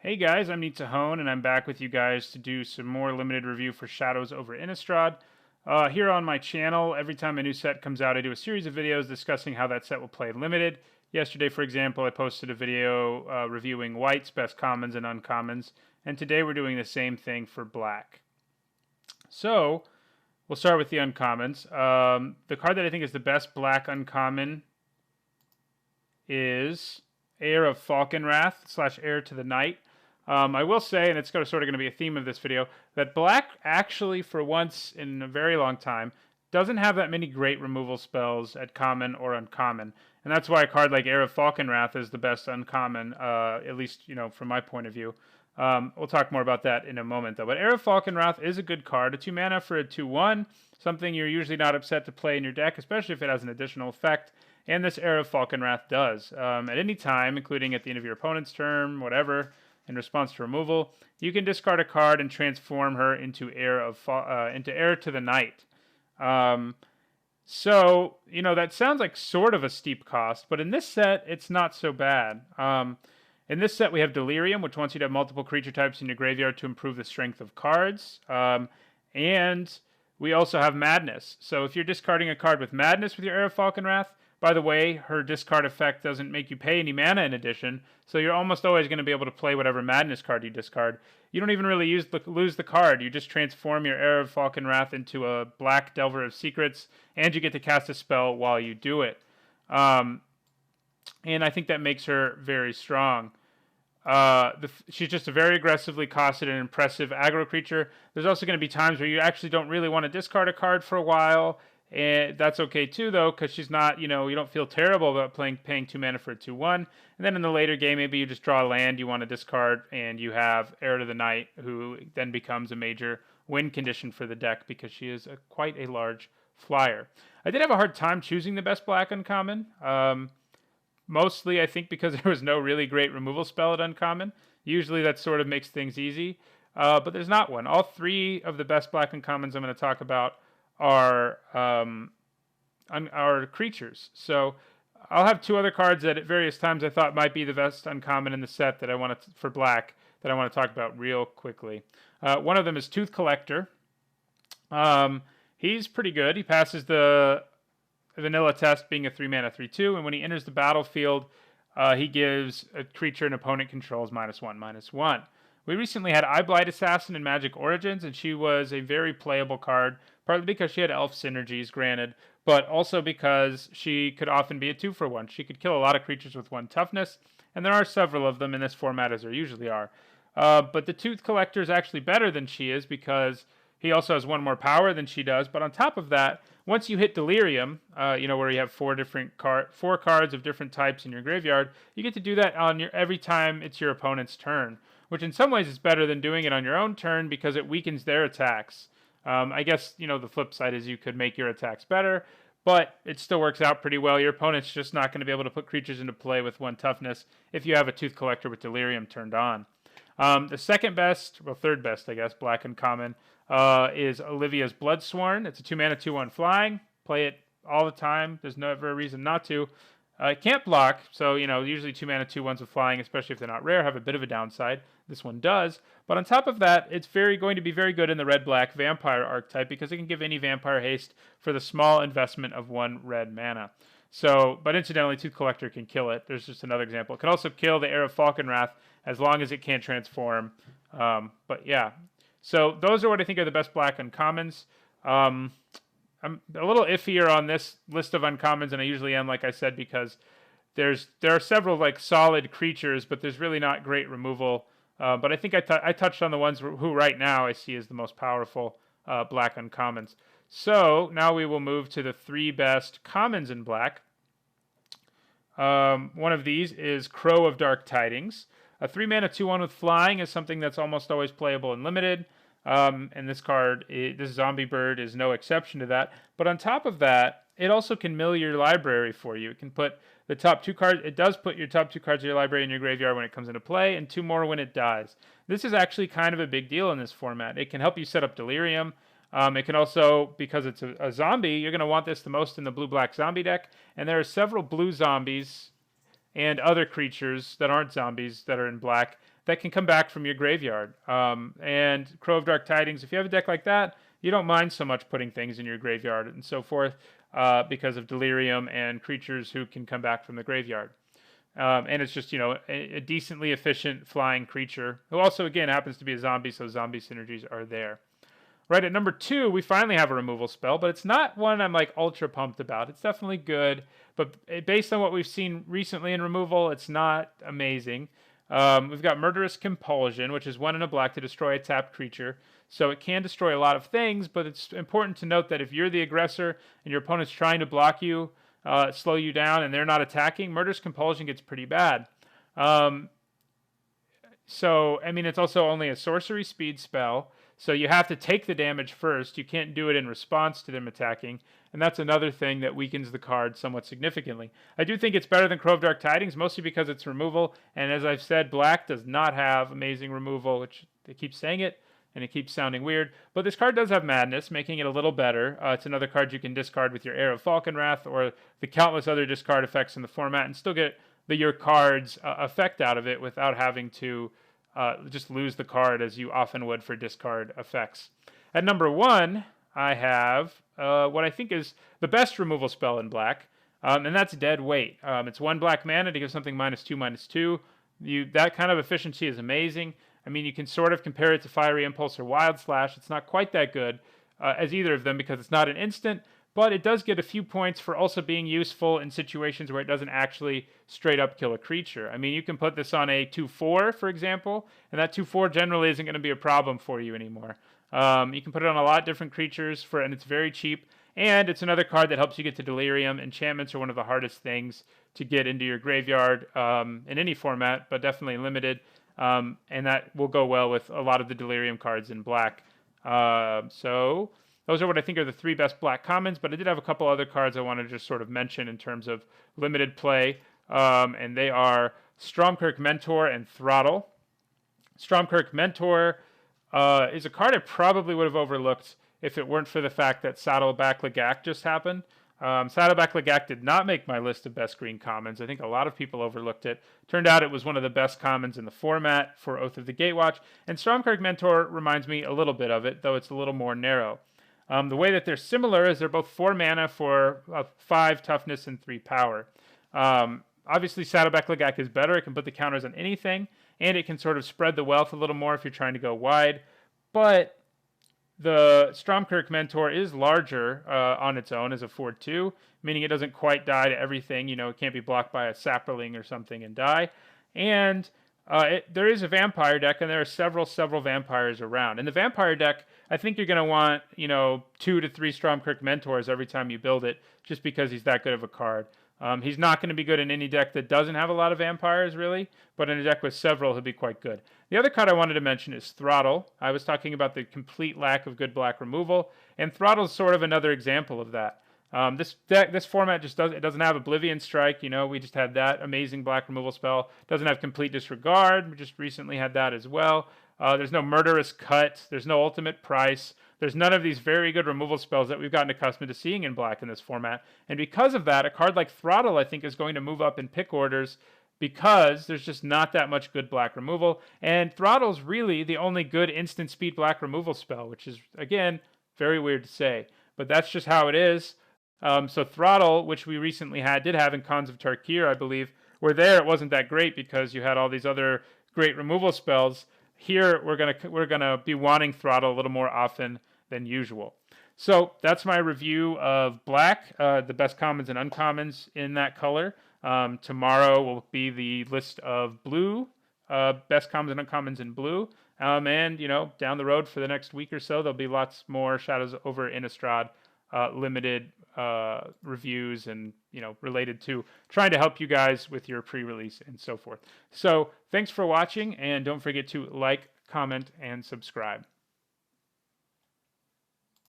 Hey guys, I'm Nitsa and I'm back with you guys to do some more limited review for Shadows over Innistrad. Here on my channel, every time a new set comes out, I do a series of videos discussing how that set will play limited. Yesterday, for example, I posted a video reviewing white's best commons and uncommons, and today we're doing the same thing for black. So, we'll start with the uncommons. The card that I think is the best black uncommon is Heir of Falconwrath / Heir to the Night. I will say, and it's sort of going to be a theme of this video, that black actually, for once in a very long time, doesn't have that many great removal spells at common or uncommon. And that's why a card like Heir of Falconwrath is the best uncommon, at least, from my point of view. We'll talk more about that in a moment, though. But Heir of Falconwrath is a good card. A 2 mana for a 2/1, something you're usually not upset to play in your deck, especially if it has an additional effect. And this Heir of Falconwrath does. At any time, including at the end of your opponent's turn, whatever, in response to removal, you can discard a card and transform her into Heir to the Night. So, that sounds like sort of a steep cost, but in this set, it's not so bad. In this set, we have Delirium, which wants you to have multiple creature types in your graveyard to improve the strength of cards. And we also have Madness. So if you're discarding a card with Madness with your Heir of Falconwrath, by the way, her discard effect doesn't make you pay any mana in addition, so you're almost always going to be able to play whatever Madness card you discard. You don't even really lose the card. You just transform your Heir of Falconwrath into a black Delver of Secrets, and you get to cast a spell while you do it. And I think that makes her very strong. She's just a very aggressively costed and impressive aggro creature. There's also going to be times where you actually don't really want to discard a card for a while, and that's okay too, though, because she's not, you don't feel terrible about paying 2 mana for a 2/1. And then in the later game, maybe you just draw a land you want to discard, and you have Heir to the Night, who then becomes a major win condition for the deck because she is quite a large flyer. I did have a hard time choosing the best black uncommon. Mostly, I think, because there was no really great removal spell at uncommon. Usually that sort of makes things easy, but there's not one. All 3 of the best black uncommons I'm going to talk about are creatures. So I'll have 2 other cards that at various times I thought might be the best uncommon in the set that I want for black that I want to talk about real quickly. One of them is Tooth Collector. He's pretty good. He passes the vanilla test, being a 3 mana 3/2, and when he enters the battlefield, he gives a creature an opponent controls -1/-1. We recently had Eyeblight Assassin in Magic Origins, and she was a very playable card, partly because she had elf synergies, granted, but also because she could often be a 2-for-1. She could kill a lot of creatures with 1 toughness, and there are several of them in this format, as there usually are. But the Tooth Collector is actually better than she is because he also has 1 more power than she does. But on top of that, once you hit Delirium, where you have 4 cards of different types in your graveyard, you get to do that on every time it's your opponent's turn, which in some ways is better than doing it on your own turn because it weakens their attacks. I guess, the flip side is you could make your attacks better, but it still works out pretty well. Your opponent's just not going to be able to put creatures into play with 1 toughness if you have a Tooth Collector with Delirium turned on. The third best, I guess, black uncommon, is Olivia's Bloodsworn. It's a 2 mana 2/1 flying. Play it all the time. There's never a reason not to. It can't block, so usually 2 mana 2/1s with flying, especially if they're not rare, have a bit of a downside. This one does, but on top of that, it's going to be very good in the red-black vampire archetype because it can give any vampire haste for the small investment of 1 red mana. So, but incidentally, Tooth Collector can kill it. There's just another example. It can also kill the Heir of Falconwrath as long as it can't transform. But yeah, so those are what I think are the best black uncommons. I'm a little iffier on this list of uncommons than I usually am, like I said, because there are several solid creatures, but there's really not great removal. But I think I touched on the ones who right now I see as the most powerful black uncommons. So now we will move to the 3 best commons in black. One of these is Crow of Dark Tidings. A 3 mana 2/1 with flying is something that's almost always playable and limited. And this card, this zombie bird, is no exception to that. But on top of that, it also can mill your library for you. It can put the top 2 cards. It does put your top 2 cards of your library in your graveyard when it comes into play, and 2 more when it dies. This is actually kind of a big deal in this format. It can help you set up Delirium. It can also, because it's a zombie, you're going to want this the most in the blue-black zombie deck. And there are several blue zombies and other creatures that aren't zombies that are in black that can come back from your graveyard. And Crow of Dark Tidings, if you have a deck like that, you don't mind so much putting things in your graveyard and so forth because of Delirium and creatures who can come back from the graveyard. And it's just, a decently efficient flying creature who also, again, happens to be a zombie, so zombie synergies are there. Right at number 2, we finally have a removal spell, but it's not one I'm like ultra pumped about. It's definitely good, but based on what we've seen recently in removal, it's not amazing. We've got Murderous Compulsion, which is 1 and a black to destroy a tapped creature. So it can destroy a lot of things, but it's important to note that if you're the aggressor and your opponent's trying to block you, slow you down, and they're not attacking, Murderous Compulsion gets pretty bad. So, I mean, it's also only a sorcery speed spell, so you have to take the damage first. You can't do it in response to them attacking, and that's another thing that weakens the card somewhat significantly. I do think it's better than Crow of Dark Tidings, mostly because it's removal, and as I've said, black does not have amazing removal, which they keep saying it, and it keeps sounding weird. But this card does have Madness, making it a little better. It's another card you can discard with your Heir of Falconwrath or the countless other discard effects in the format and still get your card's effect out of it without having to just lose the card as you often would for discard effects. At number 1, I have what I think is the best removal spell in black, and that's Dead Weight. It's 1 black mana to give something -2/-2. That kind of efficiency is amazing. I mean, you can sort of compare it to Fiery Impulse or Wild Slash. It's not quite that good as either of them because it's not an instant, but it does get a few points for also being useful in situations where it doesn't actually straight up kill a creature. I mean, you can put this on a 2/4, for example, and that 2/4 generally isn't going to be a problem for you anymore. You can put it on a lot of different creatures, and it's very cheap, and it's another card that helps you get to Delirium. Enchantments are one of the hardest things to get into your graveyard in any format, but definitely limited. And that will go well with a lot of the Delirium cards in black. So those are what I think are the 3 best black commons, but I did have a couple other cards I want to just sort of mention in terms of limited play, and they are Stromkirk Mentor and Throttle. Stromkirk Mentor is a card I probably would have overlooked if it weren't for the fact that Saddleback Lagak just happened. Saddleback Lagak did not make my list of best green commons. I think a lot of people overlooked it. Turned out it was one of the best commons in the format for Oath of the Gatewatch, and Stromkirk Mentor reminds me a little bit of it, though it's a little more narrow. The way that they're similar is they're both 4 mana for 5 toughness and 3 power. Obviously, Saddleback Lagak is better. It can put the counters on anything, and it can sort of spread the wealth a little more if you're trying to go wide. But the Stromkirk Mentor is larger on its own as a 4/2, meaning it doesn't quite die to everything. It can't be blocked by a Sapperling or something and die. And there is a vampire deck, and there are several vampires around. In the vampire deck, I think you're going to want 2 to 3 Stromkirk Mentors every time you build it, just because he's that good of a card. He's not going to be good in any deck that doesn't have a lot of vampires, really, but in a deck with several, he'll be quite good. The other card I wanted to mention is Throttle. I was talking about the complete lack of good black removal, and Throttle's sort of another example of that. This format just doesn't have Oblivion Strike. We just had that amazing black removal spell. Doesn't have Complete Disregard. We just recently had that as well. There's no Murderous Cut. There's no Ultimate Price. There's none of these very good removal spells that we've gotten accustomed to seeing in black in this format. And because of that, a card like Throttle, I think, is going to move up in pick orders because there's just not that much good black removal. And Throttle's really the only good instant speed black removal spell, which is, again, very weird to say. But that's just how it is. So Throttle, which we recently did have in Khans of Tarkir, I believe, where there it wasn't that great because you had all these other great removal spells. Here we're gonna be wanting Throttle a little more often than usual. So that's my review of black, the best commons and uncommons in that color. Tomorrow will be the list of blue, best commons and uncommons in blue. And down the road for the next week or so, there'll be lots more Shadows over Innistrad limited reviews and related to trying to help you guys with your pre-release and so forth. So thanks for watching, and don't forget to like, comment, and subscribe.